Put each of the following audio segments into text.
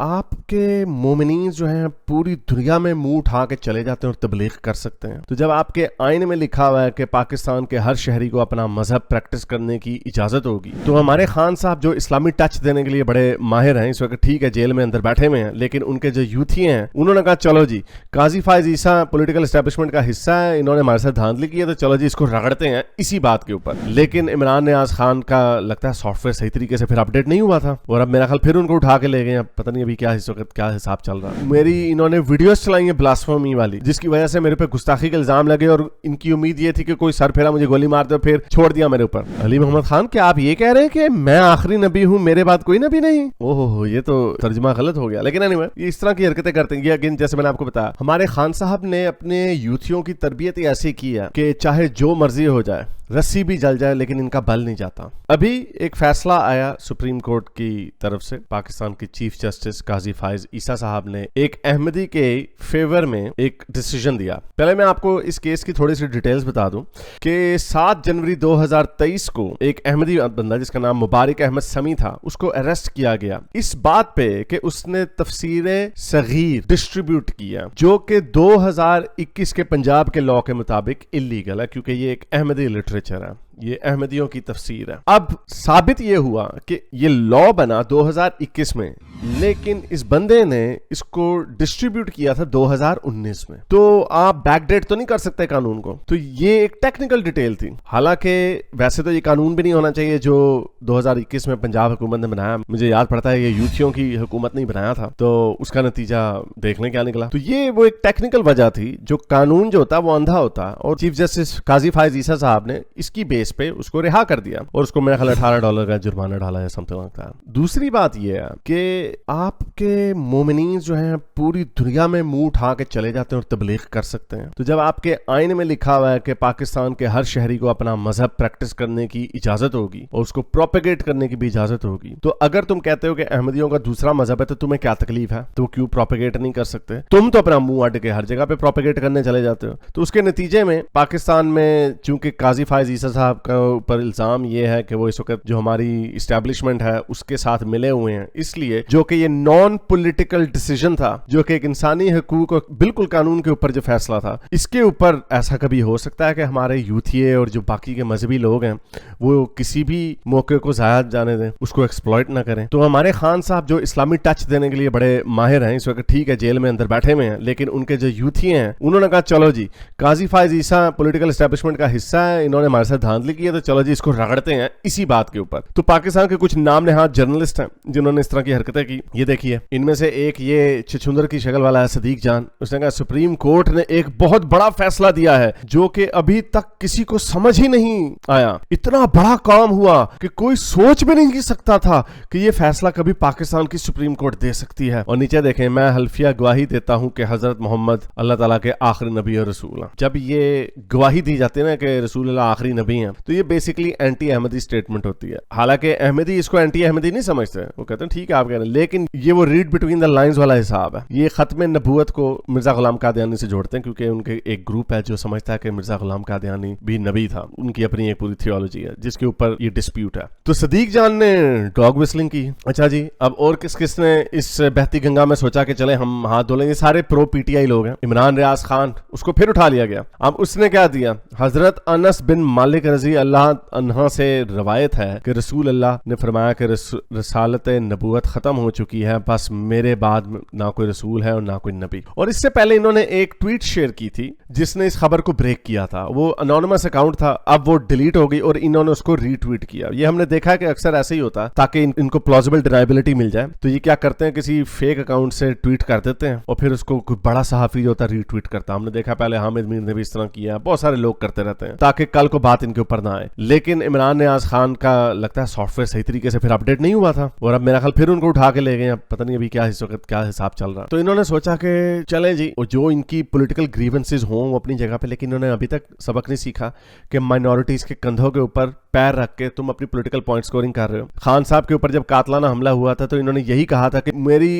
आपके मोमिनीन जो हैं पूरी दुनिया में मुंह उठा के चले जाते हैं और तबलीग कर सकते हैं। तो जब आपके आईने में लिखा हुआ है कि पाकिस्तान के हर शहरी को अपना मजहब प्रैक्टिस करने की इजाजत होगी, तो हमारे खान साहब जो इस्लामी टच देने के लिए बड़े माहिर हैं, इस वक्त ठीक है जेल में अंदर बैठे हुए हैं, लेकिन उनके जो यूथी हैं उन्होंने कहा चलो जी काजी फायज ईसा पॉलिटिकल एस्टेब्लिशमेंट का हिस्सा है, इन्होंने हमारे साथ धांधली की है, तो चलो जी इसको रगड़ते हैं इसी बात के ऊपर। लेकिन इमरान नियाज खान का लगता है सॉफ्टवेयर सही तरीके से फिर अपडेट नहीं हुआ था और अब मेरा ख्याल फिर उनको उठा के ले गए। पता नहीं अभी क्या इस वक्त क्या हिसाब चल रहा है। मेरी इन्होंने वीडियोस चलाई है ब्लास्फेमी वाली, जिसकी वजह से मेरे पे गुस्ताखी के इल्जाम लगे और इनकी उम्मीद ये थी कि कोई सर फेरा मुझे गोली मार दे, फिर छोड़ दिया मेरे ऊपर। अली मोहम्मद खान क्या आप ये कह रहे हैं कि मैं आखिरी नबी हूँ, मेरे बाद कोई नबी नहीं? ओहो, ये तो तर्जुमा गलत हो गया। लेकिन एनीवे ये इस तरह की हरकतें करते हैं। अगेन जैसे मैंने आपको बताया, हमारे खान साहब ने अपने यूथियों की तरबियत ऐसी की है कि चाहे जो मर्जी हो जाए, रस्सी भी जल जाए, लेकिन इनका बल नहीं जाता। अभी एक फैसला आया सुप्रीम कोर्ट की तरफ से, पाकिस्तान के चीफ जस्टिस काजी फायज ईसा साहब ने एक अहमदी के फेवर में एक डिसीजन दिया। पहले मैं आपको इस केस की थोड़ी सी डिटेल्स बता दूं कि 7 जनवरी 2023 को एक अहमदी बंदा जिसका नाम मुबारक अहमद समी था, उसको अरेस्ट किया गया इस बात पे कि उसने तफसीरे सगीर डिस्ट्रीब्यूट किया, जो कि 2021 के पंजाब के लॉ के मुताबिक इलीगल है, क्योंकि ये एक अहमदी लिटरेचर है, ये अहमदियों की तफसीर है। अब साबित ये हुआ कि ये लॉ बना 2021 में, लेकिन इस बंदे ने इसको डिस्ट्रीब्यूट किया था 2019 में। तो आप बैकडेट तो नहीं कर सकते कानून को। तो ये एक टेक्निकल डिटेल थी। हालांकि वैसे तो ये कानून भी नहीं होना चाहिए जो 2021 में पंजाब हुकूमत ने बनाया। मुझे याद पड़ता है ये यूथियों की हुकूमत नहीं बनाया था, तो उसका नतीजा देखने क्या निकला। तो ये वो एक टेक्निकल वजह थी। जो कानून जो होता वो अंधा होता, और चीफ जस्टिस काजी फायज ईसा साहब ने इसकी बेस पे उसको रिहा कर दिया और उसको मेरे ख्याल $18 का जुर्माना डाला है, समथिंग लाइक दैट। दूसरी बात ये है कि आपके मोमिनीन जो हैं पूरी दुनिया में मुंह उठा के चले जाते हैं और तबलीग कर सकते हैं। तो जब आपके आईने में लिखा हुआ है कि पाकिस्तान के हर शहरी को अपना मजहब प्रैक्टिस करने की इजाजत होगी और उसको प्रोपेगेट करने की भी इजाजत होगी, तो अगर तुम कहते हो कि अहमदियों का दूसरा मजहब है तो तुम्हें क्या तकलीफ है? तो क्यों प्रोपेगेट नहीं कर सकते? तुम तो अपना मुंह अड़ के हर जगह पे प्रोपेगेट करने चले जाते हो। तो उसके नतीजे में पाकिस्तान में चूंकि काजी फायज ईसा साहब का ऊपर इल्जाम ये है कि वो इस वक्त जो हमारी इस्टेब्लिशमेंट है उसके साथ मिले हुए हैं, इसलिए जो कि ये नॉन पॉलिटिकल डिसीजन था, जो कि एक इंसानी हकूक और बिल्कुल कानून के ऊपर जो फैसला था, इसके ऊपर ऐसा कभी हो सकता है कि हमारे यूथिये और जो बाकी के मजहबी लोग हैं वो किसी भी मौके को जाया जाने दें, उसको एक्सप्लॉइट ना करें। तो हमारे खान साहब जो इस्लामी टच देने के लिए बड़े माहिर हैं, इस वक्त ठीक है जेल में अंदर बैठे हुए हैं, लेकिन उनके जो यूथिये हैं उन्होंने कहा चलो जी काजी फायज ईसा पॉलिटिकल एस्टेब्लिशमेंट का हिस्सा है, इन्होंने हमारे साथ धांधली की है, तो चलो जी इसको रगड़ते हैं इसी बात के ऊपर। तो पाकिस्तान के कुछ नाम नहाद जर्नलिस्ट हैं जिन्होंने इस तरह की हरकतें की। ये देखिए, इनमें से एक ये छछुंदर की शक्ल वाला है सदीक जान। उसने कहा सुप्रीम कोर्ट ने एक बहुत बड़ा फैसला दिया है जो कि अभी तक किसी को समझ ही नहीं आया। इतना बड़ा काम हुआ कि कोई सोच भी नहीं सकता था कि ये फैसला कभी पाकिस्तान की सुप्रीम कोर्ट दे सकती है। और नीचे देखें, मैं हल्फिया गवाही देता हूं कि हजरत मोहम्मद अल्लाह ताला के आखिरी नबी और रसूल। जब ये गवाही दी जाती है ना कि रसूल अल्लाह आखिरी नबी हैं, तो ये बेसिकली एंटी अहमदी स्टेटमेंट होती है। हालांकि अहमदी इसको एंटी अहमदी नहीं समझते, वो कहते हैं ठीक है आप कह रहे हैं, लेकिन ये वो रीड बिटवीन द लाइंस वाला हिसाब है। ये खत्म नबूवत को मिर्जा गुलाम कादियानी से जोड़ते हैं, क्योंकि उनके एक ग्रुप है जो समझता है कि मिर्जा गुलाम कादियानी भी नबी था। उनकी अपनी एक पूरी थियोलॉजी है जिसके ऊपर ये डिस्प्यूट है। तो सदीक जान ने डॉग विस्लिंग की। अच्छा जी, अब और किस किस ने इस बहती गंगा में सोचा कि चले हम हाथ धो लेंगे? सारे प्रो पीटीआई लोग हैं। इमरान रियाज खान, उसको फिर उठा लिया गया। अब उसने क्या दिया? हजरत अनस बिन मालिक रजी अल्लाह अन्हा से रवायत है कि रसूल अल्लाह ने फरमाया कि रसालत नबूवत खत्म हो चुकी है, बस मेरे बाद ना कोई रसूल है और ना कोई नबी। और इससे पहले इन्होंने एक ट्वीट शेयर की थी जिसने इस खबर को ब्रेक किया था। वो अनोनिमस अकाउंट था, अब वो डिलीट हो गई और इन्होंने उसको रीट्वीट किया। ये हमने देखा है कि अक्सर ऐसे ही होता है, ताकि इनको प्लॉजिबल डिनाइबिलिटी मिल जाए। तो ये क्या करते हैं, किसी फेक अकाउंट से ट्वीट कर देते हैं और फिर उसको कोई बड़ा सहाफी जो होता है रीट्वीट करता है। हमने देखा पहले हामिद मीर ने भी इस तरह किया, बहुत सारे लोग करते रहते हैं ताकि कल को बात इनके ऊपर ना आए। लेकिन इमरान नियाज खान का लगता है सॉफ्टवेयर सही तरीके से फिर अपडेट नहीं हुआ था और अब मेरा ख्याल फिर उनको उठा के ले गए। पता नहीं अभी क्या इस वक्त क्या हिसाब चल रहा है। तो इन्होंने सोचा कि चले जी, जो इनकी पॉलिटिकल ग्रीवेंसेस हों वो अपनी जगह पे, लेकिन इन्होंने अभी तक सबक नहीं सीखा कि माइनॉरिटीज के कंधों के ऊपर पैर रख के तुम अपनी पॉलिटिकल पॉइंट स्कोरिंग कर रहे हो। खान साहब के ऊपर जब कातलाना हमला हुआ था तो इन्होंने यही कहा था कि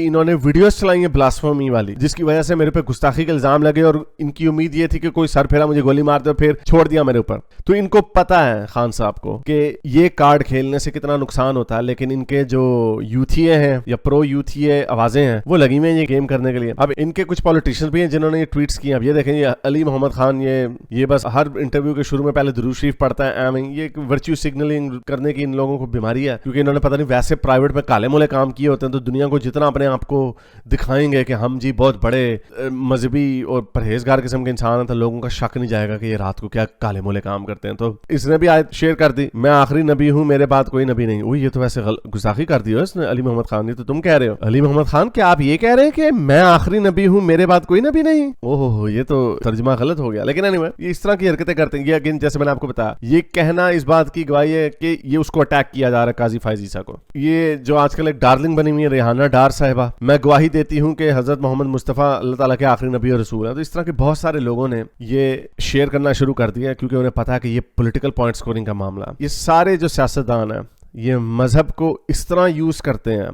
इन्होंने वीडियोस चलाई है ब्लास्फेमी वाली, जिसकी वजह से मेरे पे गुस्ताखी के इल्जाम लगे और इनकी उम्मीद ये थी कि कोई सर फेरा मुझे गोली मार दे, फिर छोड़ दिया मेरे ऊपर। तो इनको पता है खान साहब को कि ये कार्ड खेलने से कितना नुकसान होता है, लेकिन इनके जो यूथीए हैं या प्रो यूथीए आवाजें हैं वो लगी हुई हैं ये गेम करने के लिए। अब इनके कुछ पॉलिटिशियंस भी हैं जिन्होंने ये ट्वीट्स किए। अब ये देखें, ये अली मोहम्मद खान ये बस हर इंटरव्यू के शुरू में पहले दुरूद शरीफ पढ़ता है। ये एक वर्च्यू सिग्नलिंग करने की इन लोगों को बीमारी है, क्योंकि इन्होंने पता नहीं वैसे प्राइवेट में काले मोले काम किए होते हैं तो दुनिया को जितना अपने आप को दिखाएंगे कि हम जी बहुत बड़े मजहबी और परहेजगार किस्म के इंसान हैं, तो लोगों का शक नहीं जाएगा कि ये रात को क्या काले मोले काम करते हैं। तो इसने भी आयत शेयर कर दी, मैं आखिरी नबी हूँ, मेरे बाद कोई नबी नहीं। ये तो वैसे गुस्ताखी कर दी हो इसने अली मोहम्मद खान ने। तो तुम कह रहे हो अली मोहम्मद खान क्या आप ये कह रहे हैं कि मैं आखिरी नबी हूँ, मेरे बाद कोई नबी नहीं? ओहो, ये तो तर्जुमा गलत हो गया। लेकिन एनीवे, ये इस तरह की हरकतें करते हैं। ये अगेन जैसे मैंने आपको बताया, ये कहना इस बात की गवाही है कि ये उसको अटैक किया जा रहा है, काजी फायज ईसा को। ये जो आजकल एक डार्लिंग बनी हुई है रेहाना डार साहिबा, मैं गवाही देती हूँ कि हजरत मोहम्मद मुस्तफ़ा अल्लाह ताला के आखिरी नबी और रसूल है। तो इस तरह के बहुत सारे लोगों ने ये शेयर करना शुरू कर दिया, क्योंकि उन्हें पता है कि ये पॉलिटिकल पॉइंट स्कोरिंग का मामला। ये सारे जो सियासतदान है ये मजहब को इस तरह यूज करते हैं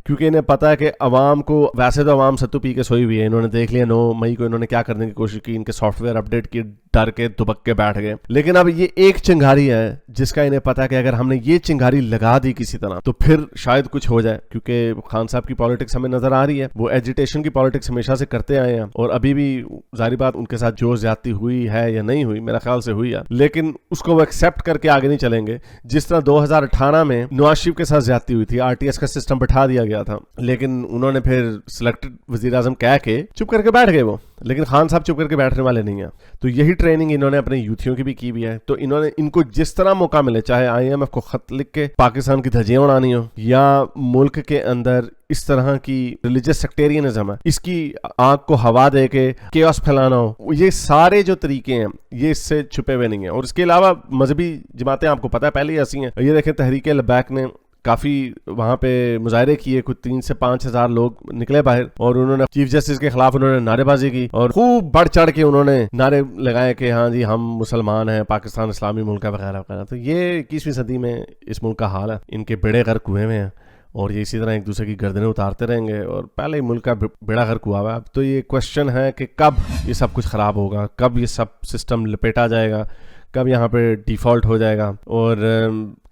क्योंकि इन्हें पता है कि अवाम को, वैसे तो अवाम सत्तू पी के सोई हुई है। इन्होंने देख लिया 9 मई को इन्होंने क्या करने की कोशिश की, इनके सॉफ्टवेयर अपडेट की, डर के दुबक के बैठ गए। लेकिन अब ये एक चिंगारी है जिसका इन्हें पता है कि अगर हमने ये चिंगारी लगा दी किसी तरह तो फिर शायद कुछ हो जाए, क्योंकि खान साहब की पॉलिटिक्स हमें नजर आ रही है। वो एजिटेशन की पॉलिटिक्स हमेशा से करते आए हैं और अभी भी जाहिर बात उनके साथ जो ज्यादती हुई है या नहीं हुई, मेरा ख्याल से हुई है, लेकिन उसको वो एक्सेप्ट करके आगे नहीं चलेंगे। जिस तरह 2018 में नवाज शरीफ के साथ ज्यादती हुई थी, आरटीएस का सिस्टम बैठा दिया गया था, लेकिन उन्होंने फिर सिलेक्टेड वजीर आजम कह के चुप करके बैठ गए वो। लेकिन खान साहब चुप करके बैठने वाले नहीं है। तो यही ट्रेनिंग इन्होंने अपने यूथियों की भी की है। तो इनको जिस तरह मौका मिले, चाहे आईएमएफ को खत लिख के पाकिस्तान की धज्जियां उड़ानी हो या मुल्क के अंदर इस तरह की रिलीजियस सेक्टेरियनिज्म है इसकी आंख को हवा दे के केओस फैलाना हो, ये सारे जो तरीके हैं ये इससे छुपे हुए नहीं है। और इसके अलावा मजहबी जमातें आपको पता है पहले ही ऐसी हैं। ये देखें, तहरीक लबैक ने काफी वहां पे मुजाहरे किए, कुछ 3 से 5 हजार लोग निकले बाहर और उन्होंने चीफ जस्टिस के खिलाफ उन्होंने नारेबाजी की और खूब बढ़ चढ़ के उन्होंने नारे लगाए कि हाँ जी हम मुसलमान हैं, पाकिस्तान इस्लामी मुल्क है वगैरह वगैरह। तो ये 21वीं सदी में इस मुल्क का हाल है। इनके बेड़े गर्क हुए हैं और ये इसी तरह एक दूसरे की गर्दनें उतारते रहेंगे और पहले ही मुल्क का बेड़ा गर्क हुआ है। अब तो ये क्वेश्चन है कि कब ये सब कुछ खराब होगा, कब ये सब सिस्टम लपेटा जाएगा, कब यहाँ पे डिफ़ॉल्ट हो जाएगा और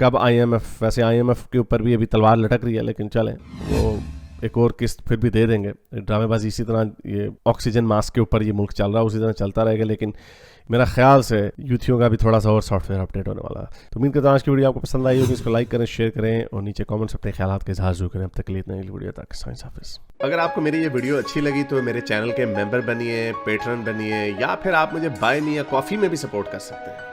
कब आईएमएफ, वैसे आईएमएफ के ऊपर भी अभी तलवार लटक रही है, लेकिन चलें वो एक और किस्त फिर भी दे देंगे। ड्रामेबाजी इसी तरह ये ऑक्सीजन मास्क के ऊपर ये मुल्क चल रहा है, उसी तरह चलता रहेगा। लेकिन मेरा ख्याल से यूथियों का भी थोड़ा सा और सॉफ्टवेयर अपडेट होने वाला है। तो उम्मीद करता हूं आज की वीडियो आपको पसंद आई होगी। इसको लाइक करें, शेयर करें और नीचे कमेंट्स अपने ख्यालात के इजहार जरूर करें। अब तक के लिए इतना ही वीडियो तक साइंस हाफिज़। अगर आपको मेरी ये वीडियो अच्छी लगी तो मेरे चैनल के मेंबर बनिए, पेट्रन बनिए या फिर आप मुझे बाय मी या कॉफ़ी में भी सपोर्ट कर सकते हैं।